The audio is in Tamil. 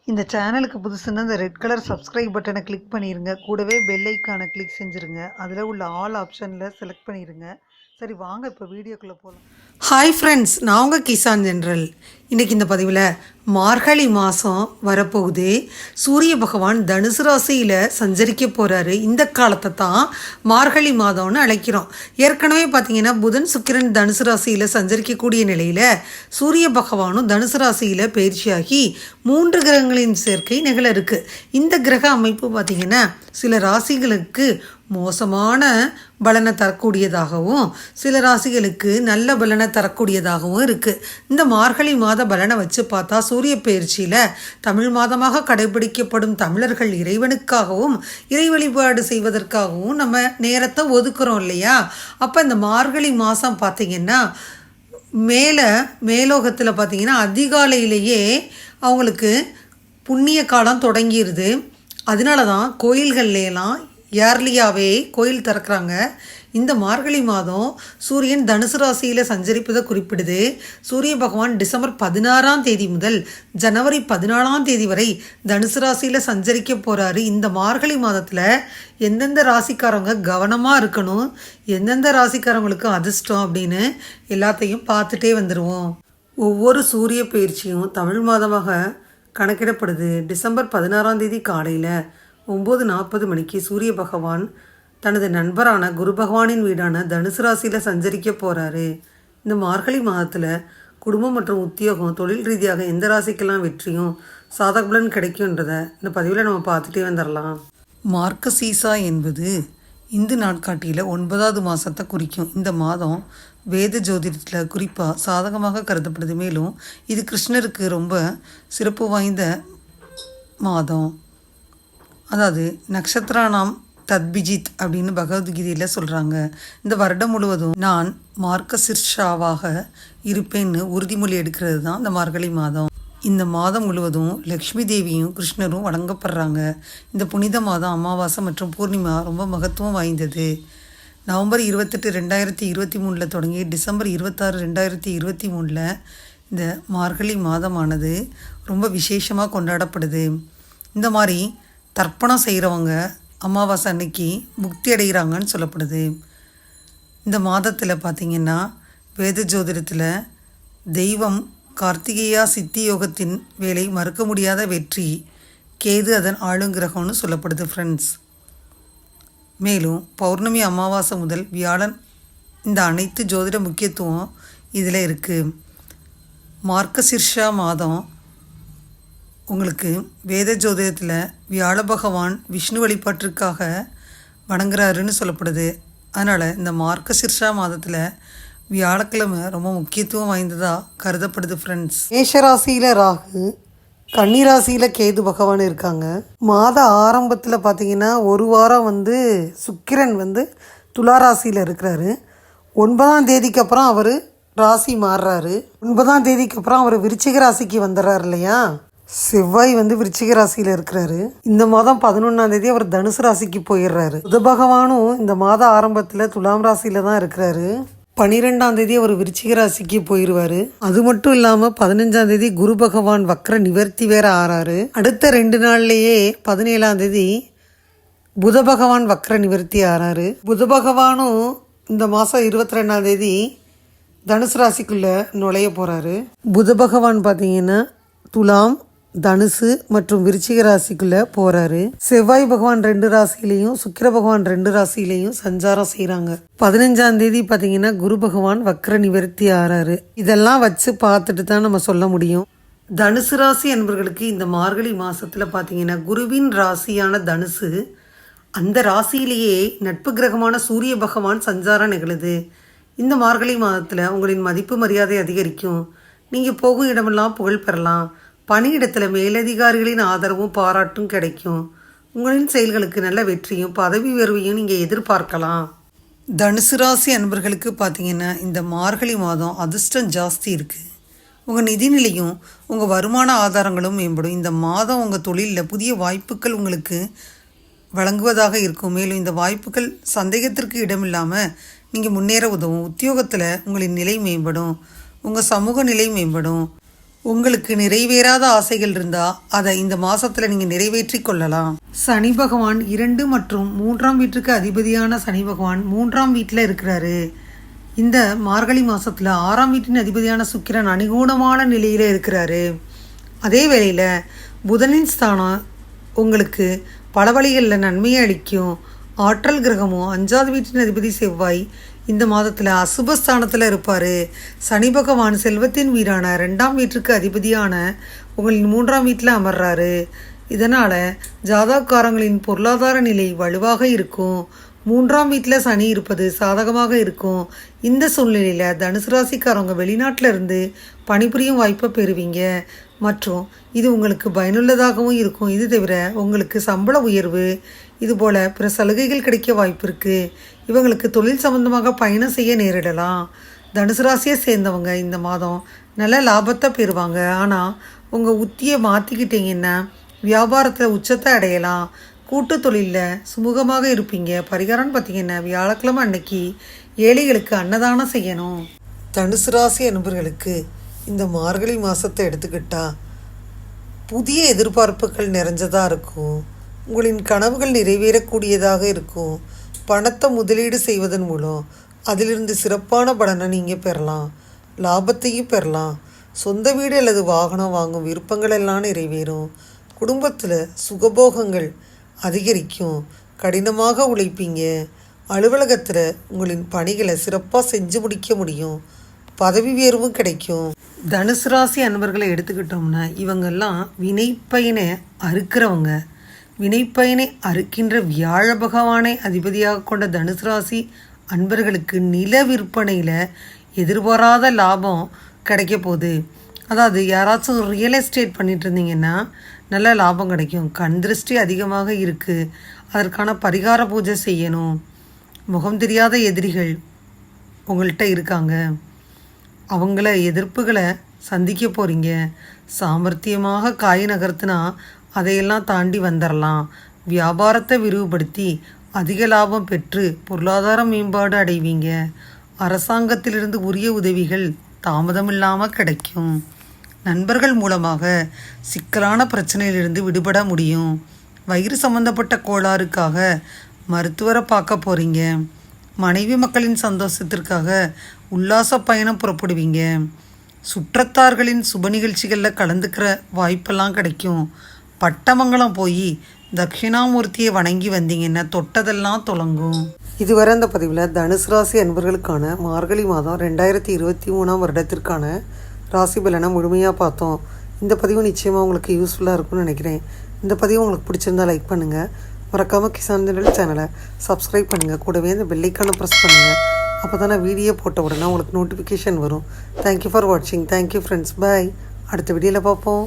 இந்த சேனலுக்கு புதுசுன்னா இந்த ரெட் கலர் சப்ஸ்கிரைப் பட்டனை கிளிக் பண்ணிடுங்க. கூடவே பெல் ஐக்கானை கிளிக் செஞ்சுருங்க. அதில் உள்ள ஆல் ஆப்ஷனில் செலக்ட் பண்ணிடுங்க. சரி வாங்க இப்போ வீடியோக்குள்ளே போகலாம். ஹாய் ஃப்ரெண்ட்ஸ், நான் உங்கள் கிசான் ஜென்ரல். இன்றைக்கி இந்த பதிவில் மார்கழி மாதம் வரப்போகுது. சூரிய பகவான் தனுசு ராசியில் சஞ்சரிக்க போகிறாரு. இந்த காலத்தை தான் மார்கழி மாதம்னு அழைக்கிறோம். ஏற்கனவே பார்த்திங்கன்னா புதன் சுக்கிரன் தனுசு ராசியில் சஞ்சரிக்கக்கூடிய நிலையில் சூரிய பகவானும் தனுசு ராசியில் பயிற்சியாகி 3 கிரகங்களின் சேர்க்கை நிகழ இருக்குது. இந்த கிரக அமைப்பு பார்த்திங்கன்னா சில ராசிகளுக்கு மோசமான பலனை தரக்கூடியதாகவும் சில ராசிகளுக்கு நல்ல பலனை தரக்கூடியதாகவும் இருக்குது. இந்த மார்கழி மாத பலனை வச்சு பார்த்தா சூரிய பயிற்சியில் தமிழ் மாதமாக கடைபிடிக்கப்படும் தமிழர்கள் இறைவனுக்காகவும் இறை வழிபாடு செய்வதற்காகவும் நம்ம நேரத்தை ஒதுக்குறோம் இல்லையா? அப்போ இந்த மார்கழி மாதம் பார்த்திங்கன்னா மேலோகத்தில் பார்த்திங்கன்னா அதிகாலையிலேயே அவங்களுக்கு புண்ணிய காலம் தொடங்கிடுது. அதனால தான் கோயில்கள்லாம் ஏர்லியாகவே கோயில் திறக்கிறாங்க. இந்த மார்கழி மாதம் சூரியன் தனுசு ராசியில் சஞ்சரிப்பதை குறிப்பிடுது. சூரிய பகவான் டிசம்பர் 16ஆம் தேதி முதல் ஜனவரி 14ஆம் தேதி வரை தனுசு ராசியில் சஞ்சரிக்க போகிறாரு. இந்த மார்கழி மாதத்தில் எந்தெந்த ராசிக்காரவங்க கவனமாக இருக்கணும், எந்தெந்த ராசிக்காரவங்களுக்கு அதிர்ஷ்டம் அப்படின்னு எல்லாத்தையும் பார்த்துட்டே வந்துடுவோம். ஒவ்வொரு சூரிய பயிற்சியும் தமிழ் மாதமாக கணக்கிடப்படுது. டிசம்பர் 16ஆம் தேதி காலையில் 9:40 மணிக்கு சூரிய பகவான் தனது நண்பரான குரு பகவானின் வீடான தனுசு ராசியில் சஞ்சரிக்க போகிறாரு. இந்த மார்கழி மாதத்தில் குடும்பம் மற்றும் உத்தியோகம், தொழில் ரீதியாக எந்த ராசிக்கெல்லாம் வெற்றியும் சாதக பலன் கிடைக்கும்ன்றதை இந்த பதிவில் நம்ம பார்த்துட்டே வந்துடலாம். மார்கசீசா என்பது இந்து நாட்காட்டியில் 9வது மாதத்தை குறிக்கும். இந்த மாதம் வேத ஜோதிடத்தில் குறிப்பாக சாதகமாக கருதப்படுது. மேலும் இது கிருஷ்ணருக்கு ரொம்ப சிறப்பு வாய்ந்த மாதம். அதாவது நக்ஷத்ரானாம் தத்பிஜித் அப்படின்னு பகவத்கீதையில் சொல்கிறாங்க. இந்த வருடம் முழுவதும் நான் மார்கசிர்ஷாவாக இருப்பேன்னு உறுதிமொழி எடுக்கிறது தான் இந்த மார்கழி மாதம். இந்த மாதம் முழுவதும் லக்ஷ்மி தேவியும் கிருஷ்ணரும் வணங்கப்படுறாங்க. இந்த புனித மாதம் அமாவாசை மற்றும் பூர்ணிமா ரொம்ப மகத்துவம் வாய்ந்தது. நவம்பர் 28, 2023 தொடங்கி டிசம்பர் 26, 2023 இந்த மார்கழி மாதமானது ரொம்ப விசேஷமாக கொண்டாடப்படுது. இந்த மாதிரி தர்ப்பணம் செய்கிறவங்க அமாவாசை அன்னைக்கு முக்தி அடைகிறாங்கன்னு சொல்லப்படுது. இந்த மாதத்தில் பார்த்திங்கன்னா வேத ஜோதிடத்தில் தெய்வம் கார்த்திகேயா சித்தி யோகத்தின் வேலை மறுக்க முடியாத வெற்றி, கேது அதன் ஆளுங்கிரகம்னு சொல்லப்படுது ஃப்ரெண்ட்ஸ். மேலும் பௌர்ணமி அமாவாசை முதல் வியாழன் இந்த அனைத்து ஜோதிட முக்கியத்துவம் இதில் இருக்குது. மார்கசிர்ஷா மாதம் உங்களுக்கு வேத ஜோதிடத்தில் வியாழ பகவான் விஷ்ணு வழிபாட்டிற்காக வணங்குறாருன்னு சொல்லப்படுது. அதனால் இந்த மார்கசிர்ஷா மாதத்தில் வியாழக்கிழமை ரொம்ப முக்கியத்துவம் வாய்ந்ததாக கருதப்படுது ஃப்ரெண்ட்ஸ். மேஷராசியில் ராகு, கன்னிராசியில் கேது பகவான் இருக்காங்க. மாத ஆரம்பத்தில் பார்த்திங்கன்னா ஒரு வாரம் சுக்கிரன் துளாராசியில் இருக்கிறாரு. 9ஆம் தேதிக்கு அப்புறம் அவர் ராசி மாறுறாரு. 9ஆம் தேதிக்கு அப்புறம் அவர் விருச்சிக ராசிக்கு வந்துடுறாரு இல்லையா? செவ்வாய் விருச்சிக ராசியில் இருக்கிறாரு. இந்த மாதம் 11ஆம் தேதி அவர் தனுசு ராசிக்கு போயிடுறாரு. புத பகவானும் இந்த மாத ஆரம்பத்தில் துலாம் ராசியில் தான் இருக்கிறாரு. 12ஆம் தேதி அவர் விருச்சிக ராசிக்கு போயிடுவார். அது மட்டும் இல்லாமல் 15ஆம் தேதி குரு பகவான் வக்ர நிவர்த்தி வேற ஆறாரு. அடுத்த 2 நாள்லேயே 17ஆம் தேதி புத பகவான் வக்ர நிவர்த்தி ஆறாரு. புத பகவானும் இந்த மாதம் 22ஆம் தேதி தனுசு ராசிக்குள்ளே நுழைய போகிறாரு. புத பகவான் பார்த்தீங்கன்னா துலாம், தனுசு மற்றும் விருச்சிக ராசிக்குள்ளே போகிறாரு. செவ்வாய் பகவான் 2 ராசியிலையும் சுக்கிர பகவான் 2 ராசியிலையும் சஞ்சாரம் செய்கிறாங்க. 15ஆம் தேதி பார்த்தீங்கன்னா குரு பகவான் வக்ர நிவர்த்தி ஆறாரு. இதெல்லாம் வச்சு பார்த்துட்டு தான் நம்ம சொல்ல முடியும். தனுசு ராசி என்பவர்களுக்கு இந்த மார்கழி மாதத்தில் பார்த்தீங்கன்னா குருவின் ராசியான தனுசு, அந்த ராசியிலேயே நட்பு கிரகமான சூரிய பகவான் சஞ்சாரம் நிகழுது. இந்த மார்கழி மாதத்தில் உங்களின் மதிப்பு மரியாதை அதிகரிக்கும். நீங்கள் போகும் இடமெல்லாம் புகழ் பெறலாம். பணியிடத்தில் மேலதிகாரிகளின் ஆதரவும் பாராட்டும் கிடைக்கும். உங்களின் செயல்களுக்கு நல்ல வெற்றியும் பதவி உயர்வையும் நீங்கள் எதிர்பார்க்கலாம். தனுசு ராசி அன்பர்களுக்கு பார்த்திங்கன்னா இந்த மார்கழி மாதம் அதிர்ஷ்டம் ஜாஸ்தி இருக்குது. உங்கள் நிதிநிலையும் உங்கள் வருமான ஆதாரங்களும் மேம்படும். இந்த மாதம் உங்கள் தொழிலில் புதிய வாய்ப்புகள் உங்களுக்கு வழங்குவதாக இருக்கும். மேலும் இந்த வாய்ப்புகள் சந்தேகத்திற்கு இடமில்லாமல் நீங்கள் முன்னேற உதவும். உத்தியோகத்தில் உங்களின் நிலை மேம்படும். உங்கள் சமூக நிலை மேம்படும். உங்களுக்கு நிறைவேறாத ஆசைகள் இருந்தால் அதை இந்த மாதத்தில் நீங்கள் நிறைவேற்றி கொள்ளலாம். சனி பகவான் 2 மற்றும் 3ஆம் வீட்டுக்கு அதிபதியான சனி பகவான் 3ஆம் வீட்டில் இருக்கிறாரு. இந்த மார்கழி மாதத்தில் 6ஆம் வீட்டின் அதிபதியான சுக்கிரன் அனுகூலமான நிலையில் இருக்கிறாரு. அதே வேளையில் புதனின் ஸ்தானம் உங்களுக்கு பல வழிகளில் நன்மையை அளிக்கும். ஆற்றல் கிரகமும் 5ஆவது வீட்டின் அதிபதி செவ்வாய் இந்த மாதத்தில் அசுபஸ்தானத்தில் இருப்பார். சனி பகவான் செல்வத்தின் வீடான 2ஆம் வீட்டுக்கு அதிபதியான உங்களின் 3ஆம் வீட்டில் அமர்றாரு. இதனால் ஜாதகக்காரங்களின் பொருளாதார நிலை வலுவாக இருக்கும். 3ஆம் வீட்டில் சனி இருப்பது சாதகமாக இருக்கும். இந்த சூழ்நிலையில் தனுசு ராசிக்காரவங்க வெளிநாட்டில் இருந்து பணிபுரியும் வாய்ப்பை பெறுவீங்க மற்றும் இது உங்களுக்கு பயனுள்ளதாகவும் இருக்கும். இது தவிர உங்களுக்கு சம்பள உயர்வு இதுபோல் பிற சலுகைகள் கிடைக்க வாய்ப்பு இருக்குது. இவங்களுக்கு தொழில் சம்பந்தமாக பயணம் செய்ய நேரிடலாம். தனுசு ராசியை சேர்ந்தவங்க இந்த மாதம் நல்ல லாபத்தை பெறுவாங்க. ஆனால் உங்கள் உத்தியை மாற்றிக்கிட்டீங்கன்னா வியாபாரத்தில் உச்சத்தை அடையலாம். கூட்டு தொழிலில் சுமூகமாக இருப்பீங்க. பரிகாரம்னு பார்த்தீங்கன்னா வியாழக்கிழமை அன்னைக்கு ஏழைகளுக்கு அன்னதானம் செய்யணும். தனுசு ராசி அன்பர்களுக்கு இந்த மார்கழி மாதத்தை எடுத்துக்கிட்டால் புதிய எதிர்பார்ப்புகள் நிறைஞ்சதாக இருக்கும். உங்களின் கனவுகள் நிறைவேறக்கூடியதாக இருக்கும். பணத்தை முதலீடு செய்வதன் மூலம் அதிலிருந்து சிறப்பான பலனை நீங்கள் பெறலாம். லாபத்தையும் பெறலாம். சொந்த வீடு அல்லது வாகனம் வாங்கும் விருப்பங்கள் எல்லாம் நிறைவேறும். குடும்பத்தில் சுகபோகங்கள் அதிகரிக்கும். கடினமாக உழைப்பீங்க. அலுவலகத்தில் உங்களின் பணிகளை சிறப்பாக செஞ்சு முடிக்க முடியும். பதவி உயர்வும் கிடைக்கும். தனுசு ராசி அன்பர்களை எடுத்துக்கிட்டோம்னா இவங்கெல்லாம் வினைப்பயனை அறுக்கிறவங்க. வினைப்பயனை அறுக்கின்ற வியாழ பகவானை அதிபதியாக கொண்ட தனுசு ராசி அன்பர்களுக்கு நில விற்பனையில் எதிர்பாராத லாபம் கிடைக்க போகுது. அதாவது யாராச்சும் ரியல் எஸ்டேட் பண்ணிட்டு இருந்தீங்கன்னா நல்ல லாபம் கிடைக்கும். கண் திருஷ்டி அதிகமாக இருக்குது. அதற்கான பரிகார பூஜை செய்யணும். முகம் தெரியாத எதிரிகள் உங்கள்கிட்ட இருக்காங்க. அவங்கள எதிர்ப்புகளை சந்திக்க போகிறீங்க. சாமர்த்தியமாக காய் நகர்த்தினா அதையெல்லாம் தாண்டி வந்துடலாம். வியாபாரத்தை விரிவுபடுத்தி அதிக லாபம் பெற்று பொருளாதார மேம்பாடு அடைவீங்க. அரசாங்கத்திலிருந்து உரிய உதவிகள் தாமதமில்லாமல் கிடைக்கும். நண்பர்கள் மூலமாக சிக்கலான பிரச்சனையிலிருந்து விடுபட முடியும். வயிறு சம்பந்தப்பட்ட கோளாறுக்காக மருத்துவரை பார்க்க போகிறீங்க. மனைவி மக்களின் சந்தோஷத்திற்காக உல்லாச பயணம் புறப்படுவீங்க. சுற்றத்தார்களின் சுப நிகழ்ச்சிகளில் கலந்துக்கிற வாய்ப்பெல்லாம் கிடைக்கும். பட்டமங்கலம் போய் தட்சிணாமூர்த்தியை வணங்கி வந்தீங்கன்னா தொட்டதெல்லாம் தொடங்கும். இதுவரை இந்த பதிவில் தனுசு ராசி அன்பர்களுக்கான மார்கழி மாதம் 2023 வருடத்திற்கான ராசி பலனை முழுமையாக பார்த்தோம். இந்த பதிவு நிச்சயமாக உங்களுக்கு யூஸ்ஃபுல்லாக இருக்கும்னு நினைக்கிறேன். இந்த பதிவு உங்களுக்கு பிடிச்சிருந்தா லைக் பண்ணுங்கள். மறக்காமல் கிசான் ஜெனரல் சேனலை சப்ஸ்கிரைப் பண்ணுங்கள். கூடவே இந்த பெல்லைக்கான ப்ரெஸ் பண்ணுங்கள். அப்போ தான் நான் வீடியோ போட்ட உடனே உங்களுக்கு நோட்டிஃபிகேஷன் வரும். தேங்க்யூ ஃபார் வாட்சிங். Thank you friends. பாய். அடுத்த வீடியோவில் பார்ப்போம்.